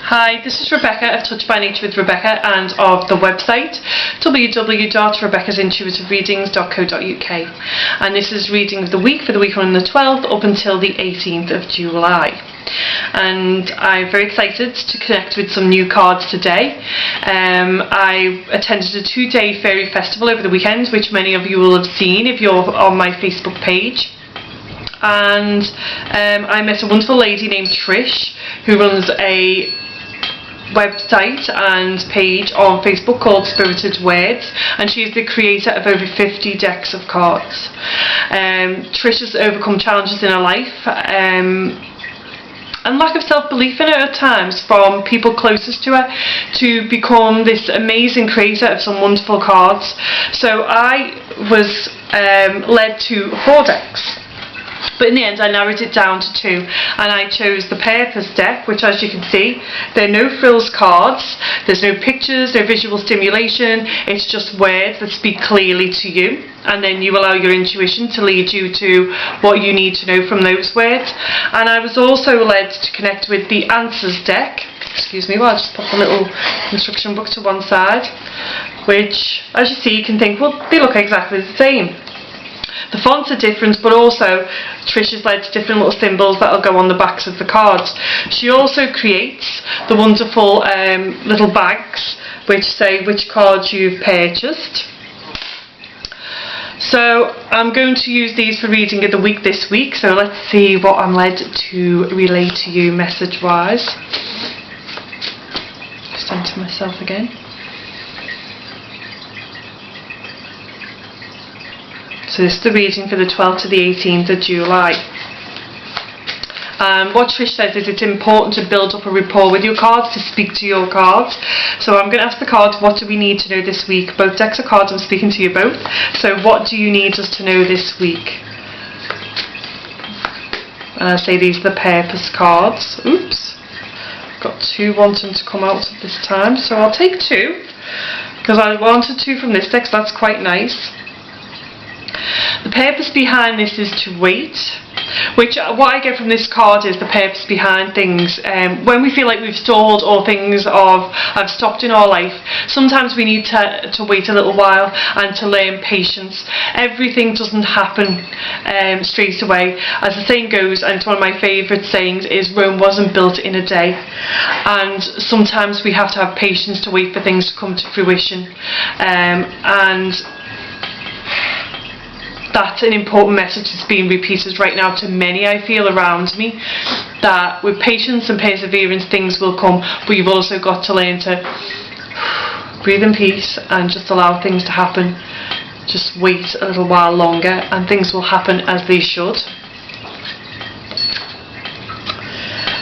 Hi, this is Rebecca of Touch by Nature with Rebecca and of the website www.rebeccasintuitivereadings.co.uk, and this is reading of the week for the week on the 12th up until the 18th of July. And I'm very excited to connect with some new cards today. I attended a 2-day fairy festival over the weekend, which many of you will have seen if you're on my Facebook page. And I met a wonderful lady named Trish who runs a website and page on Facebook called Spirited Word, and she's the creator of over 50 decks of cards. Trish has overcome challenges in her life and lack of self-belief in her at times from people closest to her to become this amazing creator of some wonderful cards. So I was led to 4 decks. But in the end I narrowed it down to 2, and I chose the Purpose deck, which, as you can see, there are no frills cards, there's no pictures, no visual stimulation, it's just words that speak clearly to you, and then you allow your intuition to lead you to what you need to know from those words. And I was also led to connect with the Answers deck. Excuse me, well, I'll just pop a little instruction book to one side, which, as you see, you can think, well, they look exactly the same. The fonts are different, but also Trish has led to different little symbols that will go on the backs of the cards. She also creates the wonderful little bags which say which cards you've purchased. So I'm going to use these for reading of the week this week, so let's see what I'm led to relay to you message wise. Just enter myself again. So this is the reading for the 12th to the 18th of July. What Trish says is it's important to build up a rapport with your cards, to speak to your cards. So I'm going to ask the cards, what do we need to know this week? Both decks of cards, I'm speaking to you both. So what do you need us to know this week? And I say these are the Purpose cards. Oops. Got 2 wanting to come out at this time. So I'll take 2, because I wanted 2 from this deck, so that's quite nice. The purpose behind this is to wait, which what I get from this card is the purpose behind things. When we feel like we've stalled or things have stopped in our life, sometimes we need to wait a little while and to learn patience. Everything doesn't happen straight away. As the saying goes, and it's one of my favourite sayings, is Rome wasn't built in a day. And sometimes we have to have patience to wait for things to come to fruition. And that's an important message that's being repeated right now to many, I feel, around me, that with patience and perseverance things will come, but you've also got to learn to breathe in peace and just allow things to happen. Just wait a little while longer and things will happen as they should.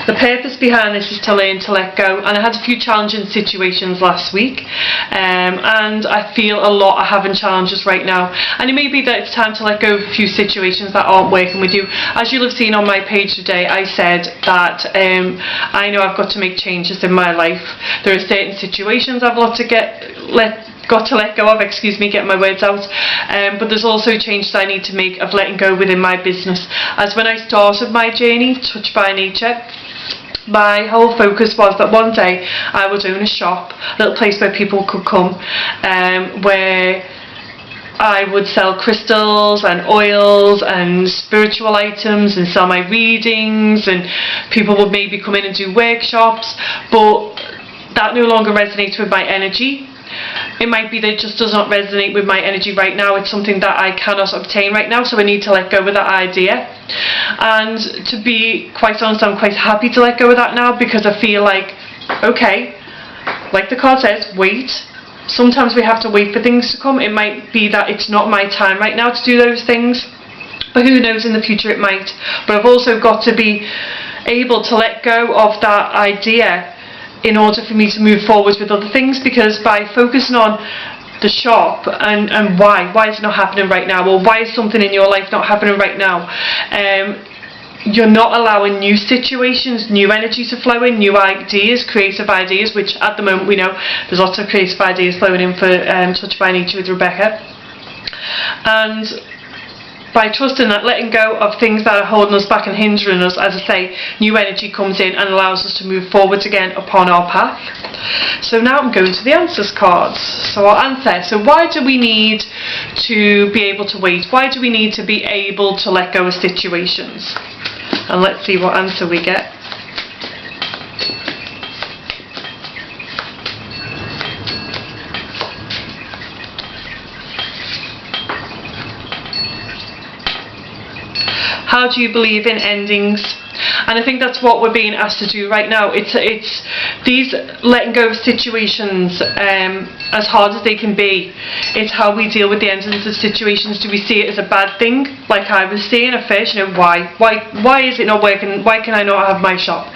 The purpose behind this is to learn to let go, and I had a few challenging situations last week, and I feel a lot are having challenges right now, and it may be that it's time to let go of a few situations that aren't working with you. As you'll have seen on my page today, I said that I know I've got to make changes in my life. There are certain situations I've got to let go of, get my words out, but there's also changes I need to make of letting go within my business. As when I started my journey, Touch by Nature, my whole focus was that one day I would own a shop, a little place where people could come, where I would sell crystals and oils and spiritual items and sell my readings, and people would maybe come in and do workshops, but that no longer resonates with my energy. It might be that it just does not resonate with my energy right now. It's something that I cannot obtain right now, so I need to let go of that idea. And to be quite honest, I'm quite happy to let go of that now, because I feel like, okay, like the card says, wait. Sometimes we have to wait for things to come. It might be that it's not my time right now to do those things, but who knows, in the future it might. But I've also got to be able to let go of that idea in order for me to move forward with other things, because by focusing on the shop and why is it not happening right now, or why is something in your life not happening right now, you're not allowing new situations, new energy to flow in, new ideas, creative ideas, which at the moment we know there's lots of creative ideas flowing in for Touch by Nature with Rebecca. And by trusting that, letting go of things that are holding us back and hindering us, as I say, new energy comes in and allows us to move forwards again upon our path. So now I'm going to the answers cards. So our answer, so why do we need to be able to wait? Why do we need to be able to let go of situations? And let's see what answer we get. How do you believe in endings? And I think that's what we're being asked to do right now. It's these letting go of situations, as hard as they can be. It's how we deal with the endings of situations. Do we see it as a bad thing, like I was saying at first? You know, why is it not working? Why can I not have my shop?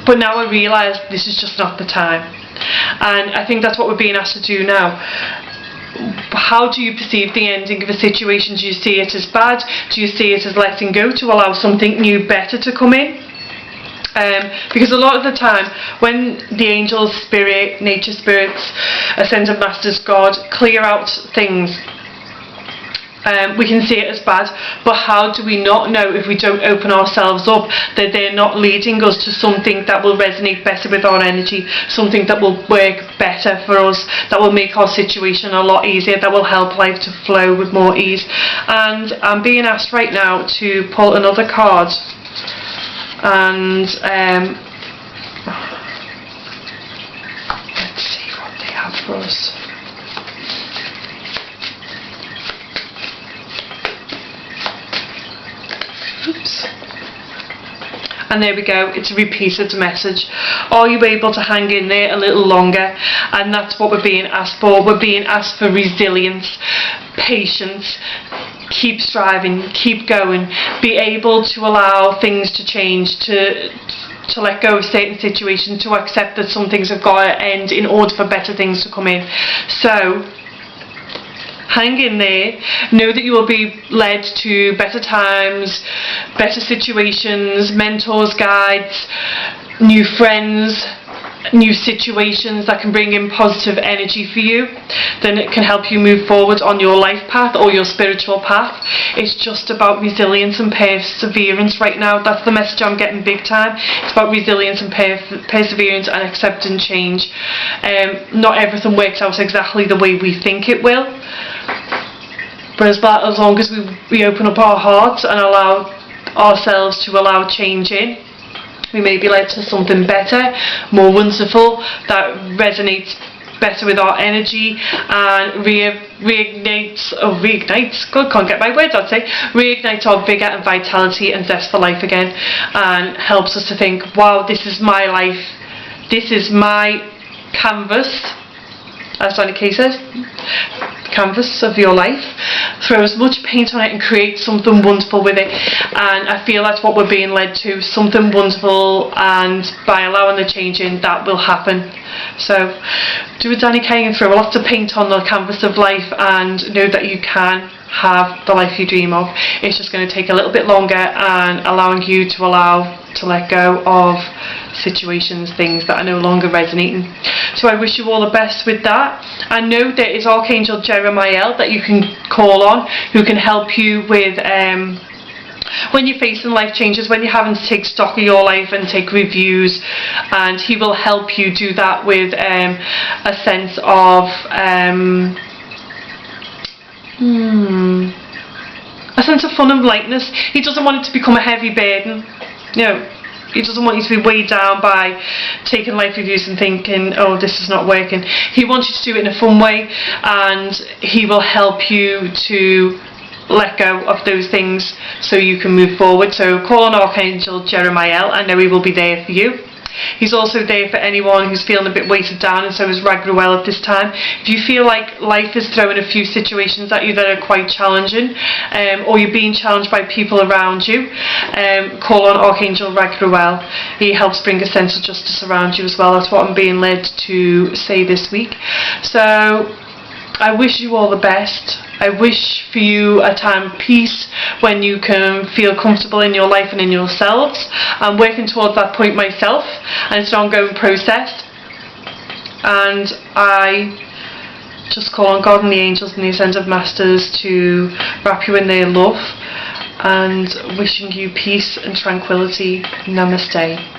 But now I realise this is just not the time, and I think that's what we're being asked to do now. How do you perceive the ending of a situation? Do you see it as bad? Do you see it as letting go to allow something new, better to come in? Because a lot of the time when the angels, spirit, nature spirits, ascended masters, God clear out things, we can see it as bad, but how do we not know, if we don't open ourselves up, that they're not leading us to something that will resonate better with our energy, something that will work better for us, that will make our situation a lot easier, that will help life to flow with more ease. And I'm being asked right now to pull another card, and let's see what they have for us. Oops. And there we go, it's a repeated message. Are you able to hang in there a little longer? And that's what we're being asked for. We're being asked for resilience, patience, keep striving, keep going, be able to allow things to change, to let go of certain situations, to accept that some things have got to end in order for better things to come in. So hang in there, know that you will be led to better times, better situations, mentors, guides, new friends, new situations that can bring in positive energy for you. Then it can help you move forward on your life path or your spiritual path. It's just about resilience and perseverance right now. That's the message I'm getting big time. It's about resilience and perseverance and accepting change. Not everything works out exactly the way we think it will. But as long as we open up our hearts and allow ourselves to allow change in, we may be led to something better, more wonderful, that resonates better with our energy and reignites, good, can't get my words out today, reignites our vigour and vitality and zest for life again, and helps us to think, wow, this is my life, this is my canvas, as Danny Kay says, canvas of your life. Throw as much paint on it and create something wonderful with it. And I feel that's what we're being led to, something wonderful, and by allowing the change in, that will happen. So do a Danny Kay and throw lots of paint on the canvas of life, and know that you can have the life you dream of. It's just going to take a little bit longer, and allowing you to let go of situations, things that are no longer resonating. So I wish you all the best with that. I know there is Archangel Jeremiah that you can call on, who can help you with when you're facing life changes, when you're having to take stock of your life and take reviews, and he will help you do that with a sense of a sense of fun and lightness. He doesn't want it to become a heavy burden. You know, he doesn't want you to be weighed down by taking life reviews and thinking, oh, this is not working. He wants you to do it in a fun way, and he will help you to let go of those things so you can move forward. So call on Archangel Jeremiah. I know he will be there for you. He's also there for anyone who's feeling a bit weighted down, and so is Raguel at this time. If you feel like life is throwing a few situations at you that are quite challenging, or you're being challenged by people around you, call on Archangel Raguel. He helps bring a sense of justice around you as well. That's what I'm being led to say this week. So I wish you all the best. I wish for you a time of peace when you can feel comfortable in your life and in yourselves. I'm working towards that point myself, and it's an ongoing process. And I just call on God and the angels and the ascended masters to wrap you in their love, and wishing you peace and tranquility. Namaste.